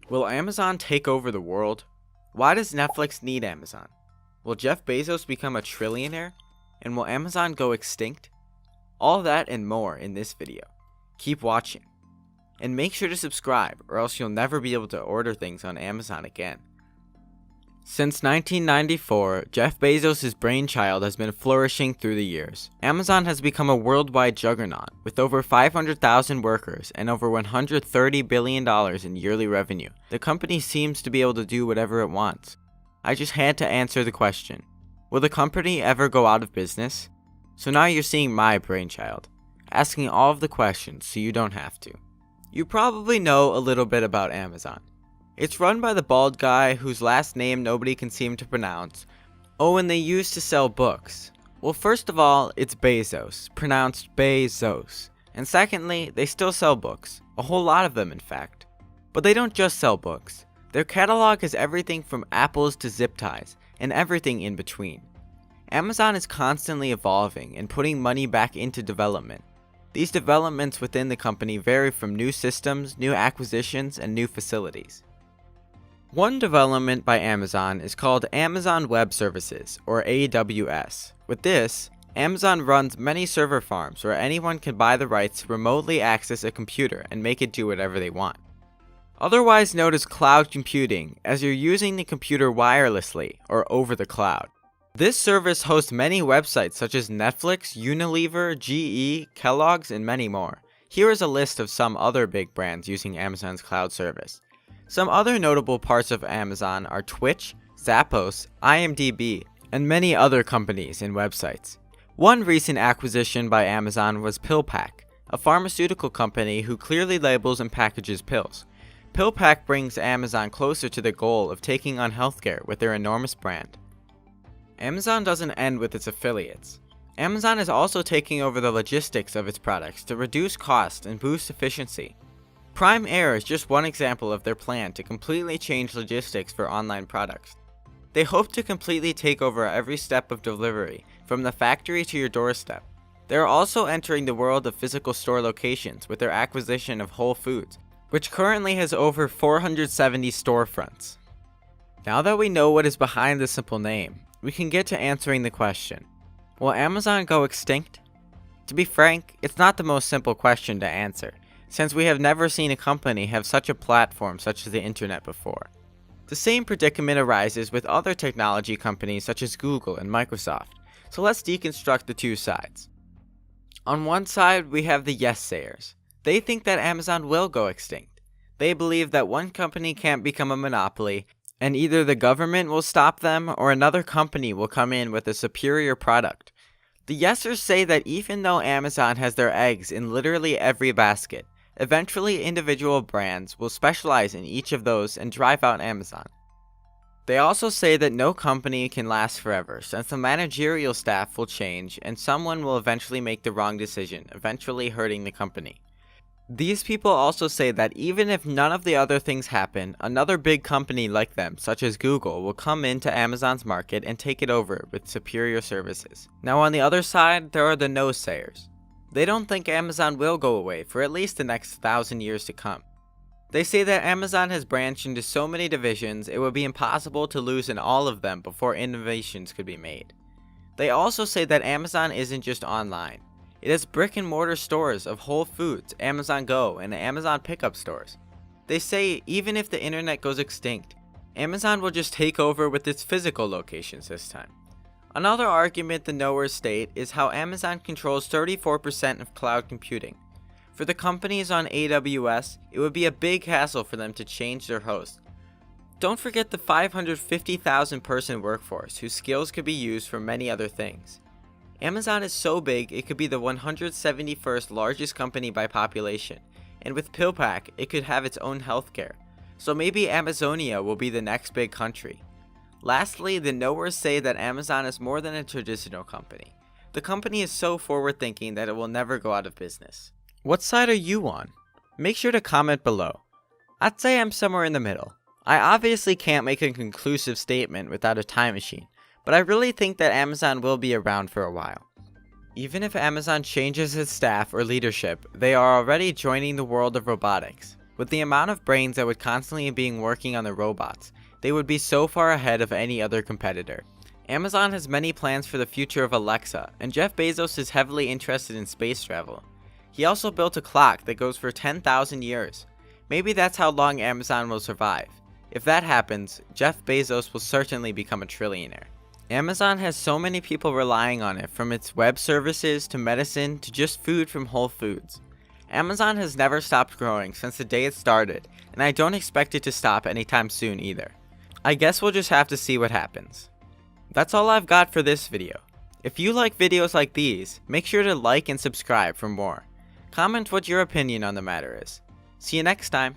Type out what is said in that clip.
Will Amazon take over the world? Why does Netflix need Amazon? Will Jeff Bezos become a trillionaire? And will Amazon go extinct? All that and more in this video. Keep watching. And make sure to subscribe or else you'll never be able to order things on Amazon again. Since 1994, Jeff Bezos' brainchild has been flourishing through the years. Amazon has become a worldwide juggernaut with over 500,000 workers and over $130 billion in yearly revenue. The company seems to be able to do whatever it wants. I just had to answer the question, will the company ever go out of business? So now you're seeing my brainchild, asking all of the questions so you don't have to. You probably know a little bit about Amazon. It's run by the bald guy whose last name nobody can seem to pronounce. Oh, and they used to sell books. Well, first of all, it's Bezos, pronounced Bezos. And secondly, they still sell books. A whole lot of them, in fact. But they don't just sell books. Their catalog is everything from apples to zip ties, and everything in between. Amazon is constantly evolving and putting money back into development. These developments within the company vary from new systems, new acquisitions, and new facilities. One development by Amazon is called Amazon Web Services, or AWS. With this, Amazon runs many server farms where anyone can buy the rights to remotely access a computer and make it do whatever they want. Otherwise known as cloud computing, as you're using the computer wirelessly or over the cloud. This service hosts many websites such as Netflix, Unilever, GE, Kellogg's, and many more. Here is a list of some other big brands using Amazon's cloud service. Some other notable parts of Amazon are Twitch, Zappos, IMDb, and many other companies and websites. One recent acquisition by Amazon was PillPack, a pharmaceutical company who clearly labels and packages pills. PillPack brings Amazon closer to the goal of taking on healthcare with their enormous brand. Amazon doesn't end with its affiliates. Amazon is also taking over the logistics of its products to reduce cost and boost efficiency. Prime Air is just one example of their plan to completely change logistics for online products. They hope to completely take over every step of delivery, from the factory to your doorstep. They are also entering the world of physical store locations with their acquisition of Whole Foods, which currently has over 470 storefronts. Now that we know what is behind the simple name, we can get to answering the question, will Amazon go extinct? To be frank, it's not the most simple question to answer, since we have never seen a company have such a platform such as the internet before. The same predicament arises with other technology companies such as Google and Microsoft, so let's deconstruct the two sides. On one side, we have the yes-sayers. They think that Amazon will go extinct. They believe that one company can't become a monopoly, and either the government will stop them or another company will come in with a superior product. The yesers say that even though Amazon has their eggs in literally every basket, eventually individual brands will specialize in each of those and drive out Amazon. They also say that no company can last forever, since the managerial staff will change and someone will eventually make the wrong decision, eventually hurting the company. These people also say that even if none of the other things happen, another big company like them, such as Google, will come into Amazon's market and take it over with superior services. Now on the other side, there are the no-sayers. They don't think Amazon will go away for at least the next 1,000 years to come. They say that Amazon has branched into so many divisions it would be impossible to lose in all of them before innovations could be made. They also say that Amazon isn't just online. It has brick and mortar stores of Whole Foods, Amazon Go, and Amazon pickup stores. They say even if the internet goes extinct, Amazon will just take over with its physical locations this time. Another argument the knowers state is how Amazon controls 34% of cloud computing. For the companies on AWS, it would be a big hassle for them to change their host. Don't forget the 550,000 person workforce whose skills could be used for many other things. Amazon is so big it could be the 171st largest company by population, and with PillPack it could have its own healthcare. So maybe Amazonia will be the next big country. Lastly, the knowers say that Amazon is more than a traditional company. The company is so forward-thinking that it will never go out of business. What side are you on? Make sure to comment below. I'd say I'm somewhere in the middle. I obviously can't make a conclusive statement without a time machine, but I really think that Amazon will be around for a while. Even if Amazon changes its staff or leadership, they are already joining the world of robotics. With the amount of brains that would constantly be working on the robots, they would be so far ahead of any other competitor. Amazon has many plans for the future of Alexa, and Jeff Bezos is heavily interested in space travel. He also built a clock that goes for 10,000 years. Maybe that's how long Amazon will survive. If that happens, Jeff Bezos will certainly become a trillionaire. Amazon has so many people relying on it, from its web services to medicine to just food from Whole Foods. Amazon has never stopped growing since the day it started, and I don't expect it to stop anytime soon either. I guess we'll just have to see what happens. That's all I've got for this video. If you like videos like these, make sure to like and subscribe for more. Comment what your opinion on the matter is. See you next time.